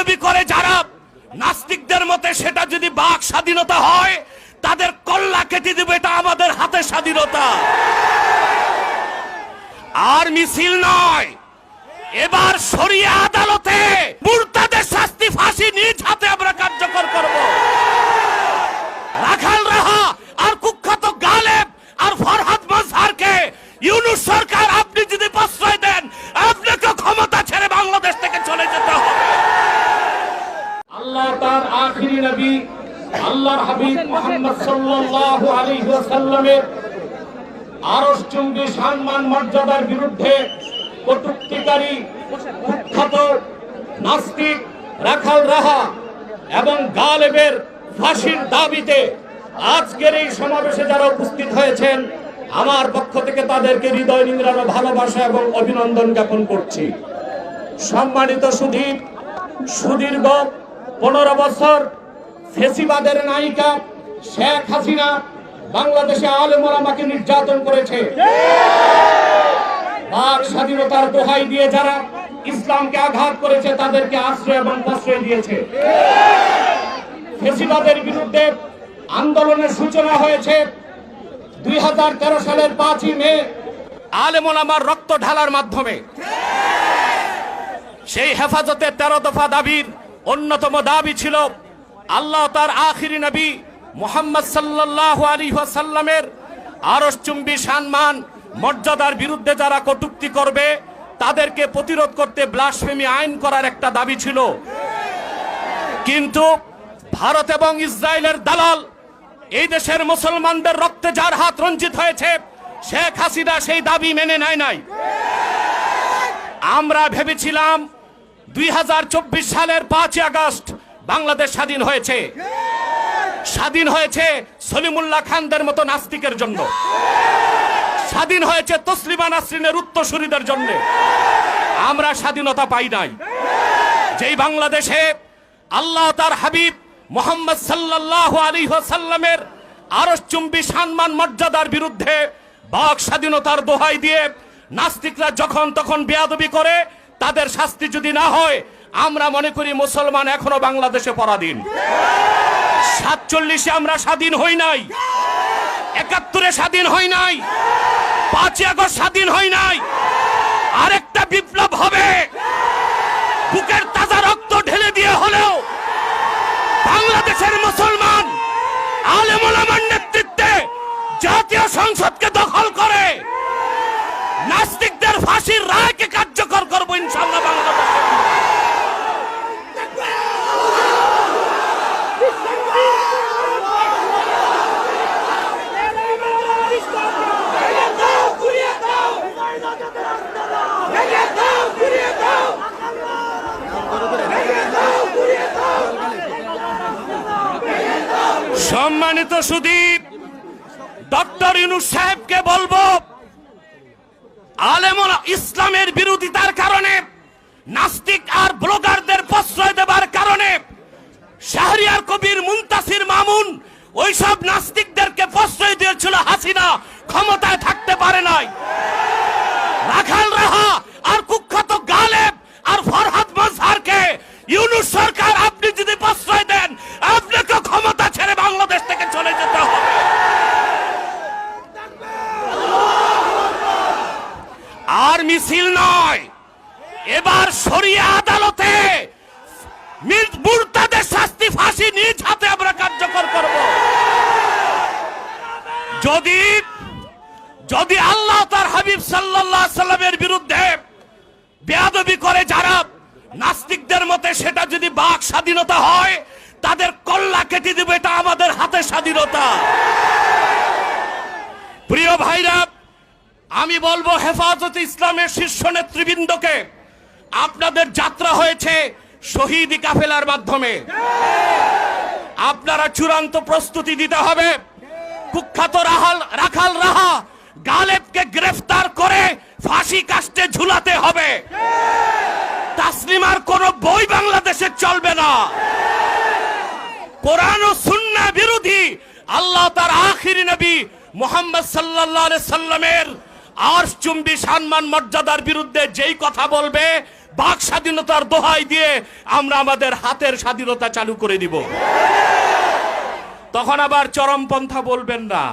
বেয়াদবি করে যারা নাস্তিকদের মতে সেটা যদি বাক স্বাধীনতা হয় তাদের কল্লা কেটে দেবে, এটা আমাদের হাতে স্বাধীনতা আর মিছিল নয়। এবার শরিয়া আদালতে মুরতাদের শাস্তি ফাঁসি নিজ হাতে আমরা কার্যকর করব। রাখাল রাহা আর কুখ্যাত গালেব আর ফরহাদ মাজহারকে ইউনূস সরকার আপনি যদি প্রশ্রয় দেন আপনাকে ক্ষমতা ছেড়ে বাংলাদেশ থেকে চলে যেতে হবে। আল্লাহ তার আখিরি নবী আল্লাহর হাবিব মুহাম্মদ সাল্লাল্লাহু আলাইহি ওয়াসাল্লামের আরশচুম্বী সম্মান মর্যাদার বিরুদ্ধে কটূক্তিকারী কুখ্যাত নাস্তিক রাখাল রাহা এবং গালেবের ফাঁসির দাবিতে আজকের এই সমাবেশে যারা উপস্থিত হয়েছেন আমার পক্ষ থেকে তাদেরকে হৃদয় নিংড়ানো ভালোবাসা এবং অভিনন্দন জ্ঞাপন করছি। সম্মানিত সুধীর, সুদীর্ঘ 15 বছর ফেসিবাদের নায়িকা শেখ হাসিনা বাংলাদেশে আলেম ওলামাকে নির্যাতন করেছে। বাক স্বাধীনতার দোহাই দিয়ে যারা ইসলামকে আঘাত করেছে তাদেরকে আশ্রয় এবং প্রশ্রয় দিয়েছে। ফেসিবাদের বিরুদ্ধে আন্দোলনের সূচনা হয়েছে 2013 সালের 5ই মে আলেম ওলামার রক্ত ঢালার মাধ্যমে। সেই হেফাজতে 13 দফা দাবির অন্যতম দাবি ছিল আল্লাহ তার আখিরি নবী মুহাম্মদ সাল্লাল্লাহু আলাইহি ওয়াসাল্লামের আরশচুম্বী সম্মান মর্যাদার বিরুদ্ধে যারা কটূক্তি করবে তাদেরকে প্রতিরোধ করতে ব্লাসফেমি আইন করার একটা দাবি ছিল। কিন্তু ভারত এবং ইসরায়েলের দালাল এই দেশের মুসলমানদের রক্তে যার হাত রঞ্জিত হয়েছে শেখ হাসিনা সেই দাবি মেনে নেয় নাই। আমরা ভেবেছিলাম 2024 সালের 5ই আগস্ট বাংলাদেশ স্বাধীন হয়েছে। স্বাধীন হয়েছে সলিমুল্লাহ খানদের মতো নাস্তিকের জন্য, স্বাধীন হয়েছে তসলিমা নাসরিনের উত্তরসূরিদের জন্য। আমরা স্বাধীনতা পাই নাই। যেই বাংলাদেশে আল্লাহ তার হাবিব মুহাম্মদ সাল্লাল্লাহু আলাইহি ওয়াসাল্লামের আরশচুম্বী সম্মান মর্যাদার বিরুদ্ধে বাক স্বাধীনতার দোহাই দিয়ে নাস্তিকরা যখন তখন বেয়াদবি করে তাদের শাস্তি যদি না হয় আমরা মনে করি মুসলমান এখনো বাংলাদেশে পরাধীন। 47-এ আমরা স্বাধীন হই নাই, 71-এ স্বাধীন হই নাই, 5ই আগস্ট স্বাধীন হই নাই। আরেকটা বিপ্লব হবে, বুকের তাজা রক্ত ঢেলে দিয়ে হলেও বাংলাদেশের মুসলমান আলেম ওলামার নেতৃত্বে জাতীয় সংসদকে দখল করে নাস্তিকদের ফাঁসির রায়কে কার্যকর করব ইনশাআল্লাহ বাংলাদেশে। সম্মানিত সুদীপ, ডক্টর ইউনূস সাহেবকে বলবো আলেম ইসলামের বিরোধিতার কারণে নাস্তিক আর ব্লগারদের প্রশ্রয় দেবার কারণে শাহরিয়ার কবির, মুনতাসির মামুন ওইসব নাস্তিকদেরকে প্রশ্রয় দিয়েছিল হাসিনা, ক্ষমতায় থাকতে পারে নাই। রাখাল রাহা আর কুখ্যাত গালেব আর ফরহাদ মাজহারকে ইউনূস সরকার আপনি যদি প্রশ্রয় দেন আপনাকে ক্ষমতা ছেড়ে বাংলাদেশ থেকে চলে যেতে হবে। আর মিছিল নয়, এবার শরিয়া আদালতে মুরতাদের শাস্তি ফাঁসি নিজ হাতে আমরা কার্যকর করব। যদি আল্লাহ তার হাবিব সাল্লাল্লাহু আলাইহি সাল্লামের বিরুদ্ধে বেয়াদবি করে যারা নাস্তিকদের মতে সেটা যদি বাক স্বাধীনতা হয় তাদের কল্লা কেটে দেবে, এটা আমাদের হাতে স্বাধীনতা। প্রিয় ভাইরা, আমি বলবো হেফাজতে ইসলামের শীর্ষ নেতৃবৃন্দকে আপনাদের যাত্রা হয়েছে শহীদি কাফেলার মাধ্যমে। আপনারা চূড়ান্ত প্রস্তুতি দিতে হবে। কুখ্যাত রাখাল রাহা গালেবকে গ্রেফতার করে ফাঁসি কাস্টে ঝুলাতে হবে। তাসলিমার কোন বই বাংলাদেশে চলবে না। কোরআন ও সুন্নাহ বিরোধী আল্লাহ তার আখিরি নবী মুহাম্মদ সাল্লাল্লাহু আলাইহি সাল্লামের আরশচুম্বী সম্মান মর্যাদার বিরুদ্ধে যেই কথা বলবে বাক স্বাধীনতার দোহাই দিয়ে আমরা আমাদের হাতের স্বাধীনতা চালু করে দিব। তখন আবার চরমপন্থা বলবেন না।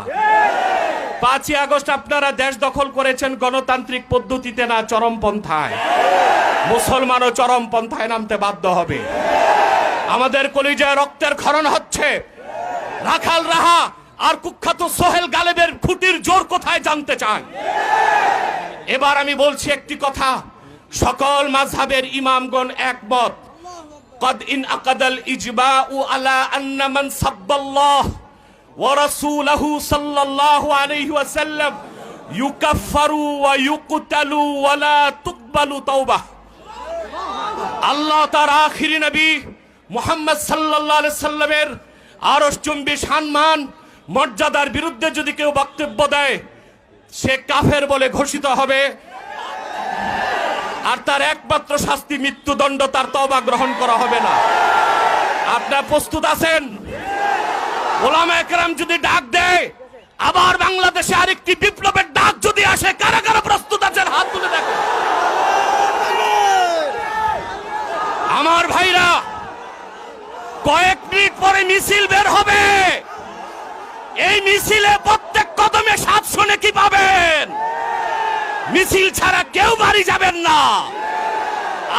5ই আগস্ট আপনারা দেশ দখল করেছেন গণতান্ত্রিক পদ্ধতিতে না, চরমপন্থায়। মুসলমানও চরমপন্থায় নামতে বাধ্য হবে। আমাদের কলিজায় রক্তের ক্ষরণ হচ্ছে। রাখাল রাহা আর কুখ্যাত সোহেল গালেবের খুঁটির জোর কোথায় জানতে চায়। এবার আমি বলছি একটি কথা, সকল মাযহাবের ইমামগণ একমত। قد انعقد الإجماع على أن من سب الله ورسوله صلى الله عليه وسلم يكفر ويقتل ولا تقبل توبة। আল্লাহ তার আখিরি নবী মুহাম্মদ সাল্লাল্লাহু আলাইহি সাল্লামের আরশচুম্বী সম্মান মর্যাদার বিরুদ্ধে যদি কেউ বক্তব্য দেয়, সে কাফের বলে ঘোষিত হবে, আর তার একমাত্র শাস্তি মৃত্যুদণ্ড, তার তওবা গ্রহণ করা হবে না। আপনারা প্রস্তুত আছেন? ওলামায়ে কেরাম যদি ডাক দেয়, আবার বাংলাদেশে আরেকটি বিপ্লবের ডাক যদি আসে, কারা কারা প্রস্তুত আছেন হাত তুলে দেখো। আমার ভাইরা, কয়েক মিনিট পরে মিছিল বের হবে। এই মিছিলে প্রত্যেক কদমে 700 নেকি পাবেন। মিছিল ছাড়া কেউ বাড়ি যাবেন না।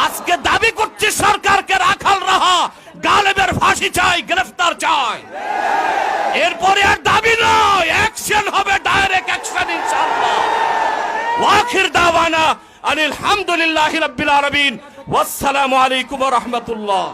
আজকে দাবি করছে সরকারকে রাখাল রাহা গালেবের ফাঁসি চাই, গ্রেফতার চাই। এরপরে আর দাবি নয়, অ্যাকশন হবে, ডাইরেক্ট অ্যাকশন ইনশাআল্লাহ। ওয়াখির দাওয়ানা আনিল হামদুলিল্লাহি রাব্বিল আলামিন। ওয়াসসালামু আলাইকুম ওয়া রাহমাতুল্লাহ।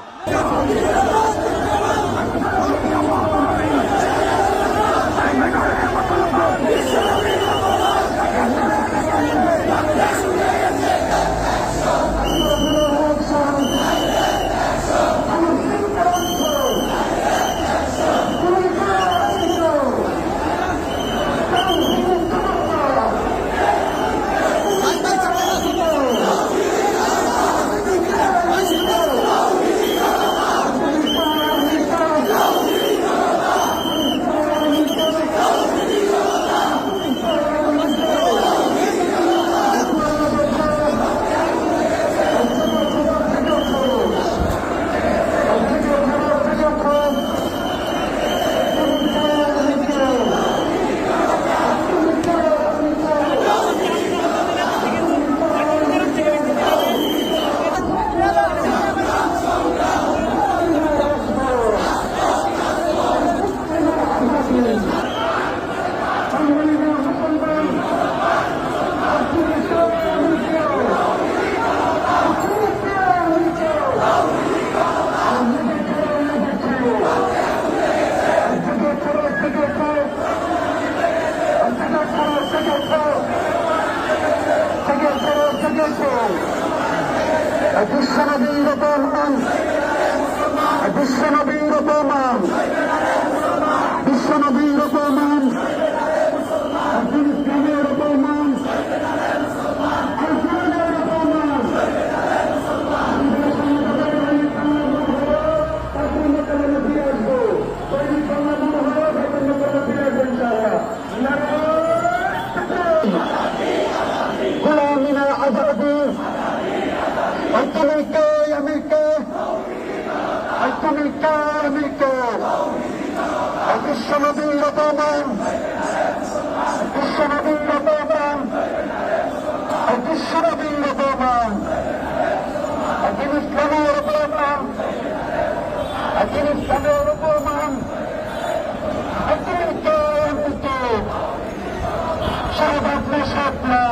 Shapla,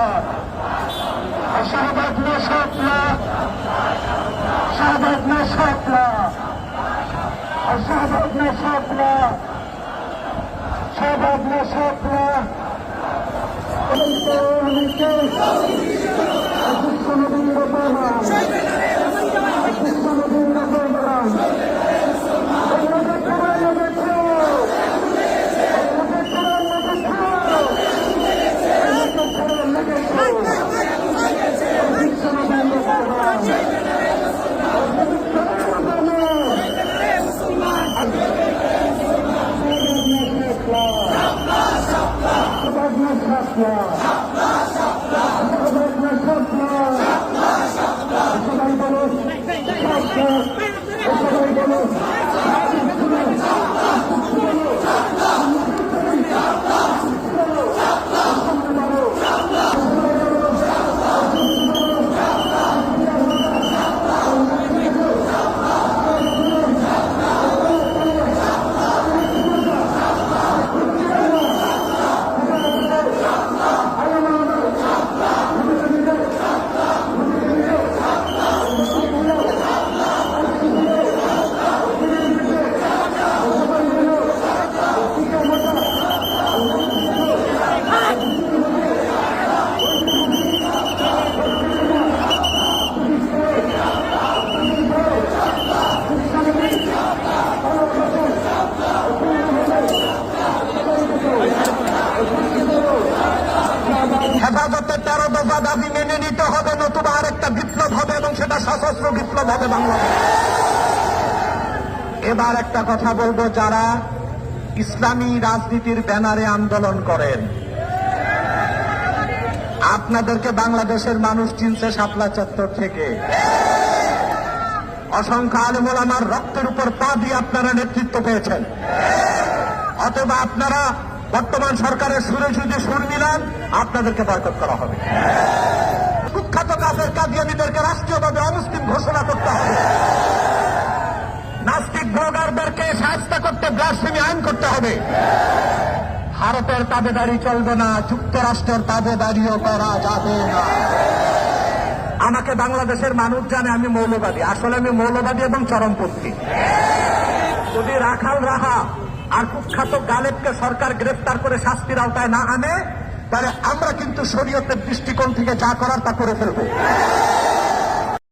shapla, shapla, shapla, shapla, shapla, সশস্ত্র বিপ্লব হবে বাংলাদেশ। এবার একটা কথা বলবো, যারা ইসলামী রাজনীতির ব্যানারে আন্দোলন করেন, আপনাদেরকে বাংলাদেশের মানুষ চিনছে শাপলা চত্বর থেকে। অসংখ্য আলেম ওলামার রক্তের উপর পা দিয়ে আপনারা নেতৃত্ব পেয়েছেন। অথবা আপনারা বর্তমান সরকারের সুরে যদি সুর মিলান, আপনাদেরকে বয়কট করা হবে। কুখ্যাত কাফের কাদিয়ানীদেরকে রাষ্ট্রীয়ভাবে অমুসলিম ঘোষণা করতে হবে। নাস্তিক ব্লগারদেরকে শাস্তি করতে ব্লাসফেমি আইন করতে হবে। ভারতের তাবেদারি চলবে না, যুক্তরাষ্ট্রের তাবেদারিও করা যাবে না। আমাকে বাংলাদেশের মানুষ জানে আমি মৌলবাদী। আসলে আমি মৌলবাদী এবং চরমপন্থী। যদি রাখাল রাহা আর কুখ্যাত গালেবকে সরকার গ্রেফতার করে শাস্তির আওতায় না আনে, তাহলে আমরা কিন্তু শরীয়তের দৃষ্টিকোণ থেকে যা করার তা করে ফেলবো।